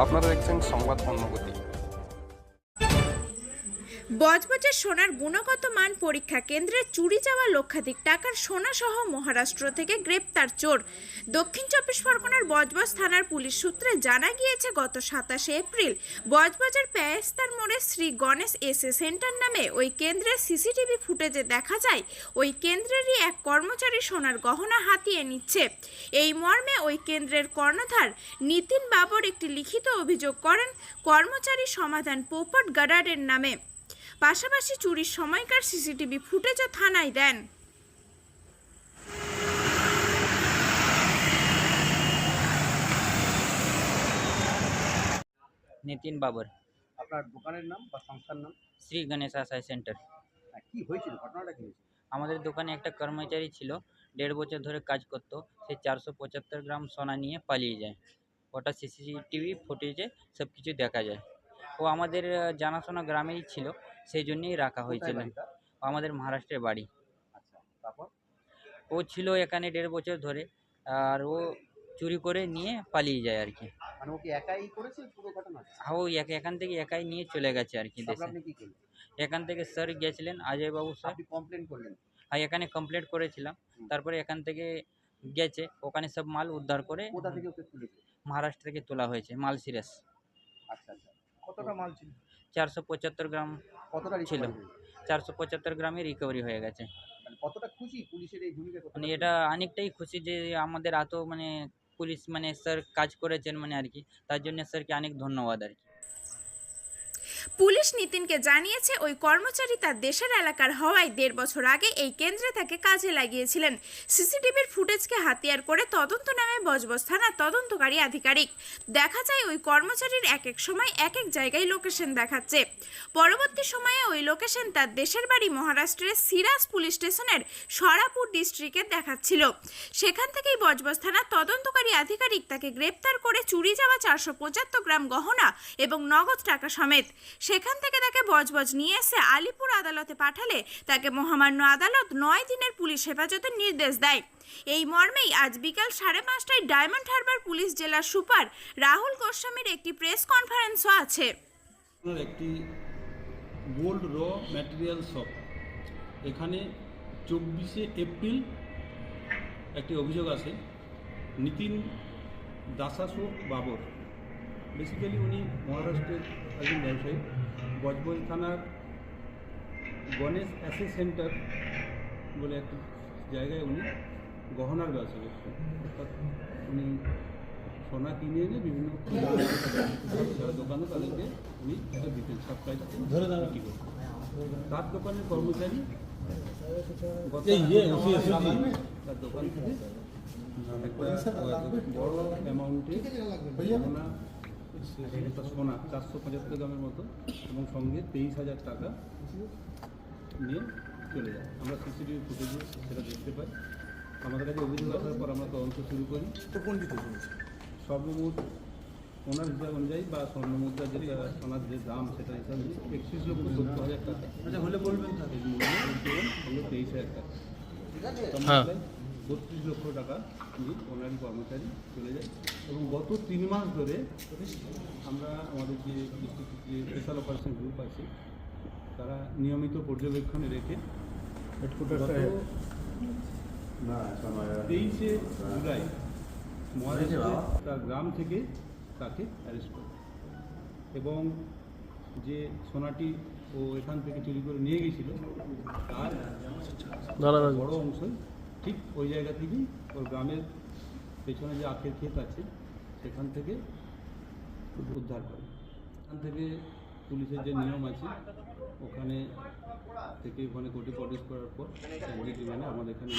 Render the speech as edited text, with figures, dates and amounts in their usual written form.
আপনারা দেখছেন সংবাদ অন্নগতি। বজবজের সোনার গুণগত মান পরীক্ষা কেন্দ্রে চুরি যাওয়া লক্ষাধিক টাকার সোনা সহ মহারাষ্ট্র থেকে গ্রেপ্তার চোর। দক্ষিণ চব্বিশ পরগনার বজবজ থানার পুলিশ সূত্রে জানা গিয়েছে, গত 27 এপ্রিল বজবজের পেয়েস্তার মোড়ে শ্রী গণেশ এসএ সেন্টার নামে ওই কেন্দ্রের সিসিটিভি ফুটেজে দেখা যায় ওই কেন্দ্রেরই এক কর্মচারী সোনার গহনা হাতিয়ে নিচ্ছে। এই মর্মে ওই কেন্দ্রের কর্ণধার নিতিন বাবর একটি লিখিত অভিযোগ করেন কর্মচারী সমাধান পোপট গাডারের নামে। পাশাপাশি চুরির সময়কার সিসিটিভি ফুটেজও থানায় দেন। নিতিন বাবর। আপনার দোকানের নাম বা সংস্থার নাম? শ্রী গণেশ আশাই সেন্টার। কি হয়েছিল, ঘটনাটা কি হয়েছিল? আমাদের দোকানে একটা কর্মচারী ছিল, 1.5 বছর ধরে কাজ করতো। সে 475 গ্রাম সোনা নিয়ে পালিয়ে যায়। ওটা সিসিটিভি ফুটেজে সব কিছু দেখা যায়। ও আমাদের জানাশোনা গ্রামেই ছিল, সেই জন্যই রাখা হয়েছিল। আমাদের মহারাষ্ট্রের বাড়ি। আচ্ছা, তারপর? ও ছিল এখানে 1.5 বছর ধরে, আর ও চুরি করে নিয়ে পালিয়ে যায় আর কি। মানে ও কি একাই করেছে পুরো ঘটনা? ও এখান থেকে একাই নিয়ে চলে গেছে আর কি দেশে। আপনি কি করলেন? এখান থেকে স্যার গেছিলেন, অজয় বাবু স্যার। আপনি কমপ্লেন করলেন? আর এখানে কমপ্লিট করেছিলাম। তারপরে এখান থেকে গেছে, ওখানে সব মাল উদ্ধার করে কোথা থেকে ওকে তুলেছে? মহারাষ্ট্র থেকে তোলা হয়েছে, মাল সিরিয়াস। আচ্ছা আচ্ছা, কতটা মাল ছিল? 475 গ্রাম কতটা ছিল। recovery হয়েছে? 475 গ্রামে রিকভারি হয়ে গেছে। মানে কতটা খুশি পুলিশের এই ভূমিকা? মানে এটা অনেকটাই খুশি যে আমাদের এত মানে পুলিশ মানে স্যার কাজ করেছেন মানে আর কি, তার জন্য স্যারকে অনেক ধন্যবাদ আর কি। পুলিশ নিতিনকে জানিয়েছে, ওই কর্মচারী তার দেশের এলাকার হওয়ায় 1.5 বছর আগে এই কেন্দ্রে তাকে কাজে লাগিয়েছিলেন। সিসিটিভির ফুটেজকে হাতিয়ার করে তদন্ত নামে বজবজ থানার তদন্তকারী আধিকারিক। দেখা যায় ওই কর্মচারীর এক এক সময় এক এক জায়গায় লোকেশন দেখাচ্ছে। পরবর্তী সময়ে ওই লোকেশন তার দেশের বাড়ি মহারাষ্ট্রের সিরাজ পুলিশ স্টেশনের সরাপুর ডিস্ট্রিক্টে দেখাচ্ছিল। সেখান থেকেই বজবজ থানার তদন্তকারী আধিকারিক তাকে গ্রেপ্তার করে চুরি যাওয়া 475 গ্রাম গহনা এবং নগদ টাকা সমেত সেখান থেকে তাকে বজবজ নিয়ে এসে আলিপুর আদালতে পাঠালে তাকে মহামান্য আদালত 9 দিনের পুলিশ হেফাজতের নির্দেশ দেয়। এই মর্মেই আজ বিকাল 5:30টায় ডায়মন্ড হারবার পুলিশ জেলার সুপার রাহুল গোস্বামীর একটি প্রেস কনফারেন্সও আছে। একটি গোল্ড র ম্যাটেরিয়াল শপ, এখানে 24 এপ্রিল একটি অভিযোগ আসে নিতিন দাসাসো বাবর। বেসিক্যালি উনি মহারাষ্ট্রের একজন ব্যবসায়ী। বজবজ থানার গণেশ অ্যাসে সেন্টার বলে একটি জায়গায় উনি গহনার ব্যবসা করতেন। অর্থাৎ উনি সোনা কিনে এনে বিভিন্ন যারা দোকানে তাদেরকে উনি এটা দিতেন, সাপ্লাই বিক্রি করতেন। তার দোকানের কর্মচারী তার দোকান থেকে বড় অ্যামাউন্টে সোনা 475 গ্রামের মতো এবং সঙ্গে 23,000 টাকা নিয়ে চলে যায়। আমরা সিসিটিভি ফুটেজে সেটা দেখতে পাই। আমাদের কাছে অভিযোগ আসার পর আমরা তদন্ত শুরু করি। সর্বমোট ওনার হিসাব অনুযায়ী বা স্বর্ণমুদ্রার যেটা সোনার যে দাম সেটা হিসাবে 31,70,000 টাকা। আচ্ছা, হলে বলবেন তাহলে 23,000 টাকা, 32 লক্ষ টাকা নিয়ে ওনারই কর্মচারী চলে যায়। এবং গত 3 মাস ধরে আমরা আমাদের যে স্পেশাল অপারেশন গ্রুপ আছে তারা নিয়মিত পর্যবেক্ষণে রেখে 23শে জুলাই মহারাষ্ট্রে তার গ্রাম থেকে তাকে অ্যারেস্ট করে এবং যে সোনাটি ও এখান থেকে চুরি করে নিয়ে গিয়েছিল তার বড় অংশই ঠিক ওই জায়গা থেকেই ওর গ্রামের পেছনে যে আখের ক্ষেত আছে সেখান থেকে উদ্ধার করে। এখান থেকে পুলিশের যে নিয়ম আছে ওখানে থেকে ওখানে কোর্টে প্রডিউস করার পর আমাদের এখানে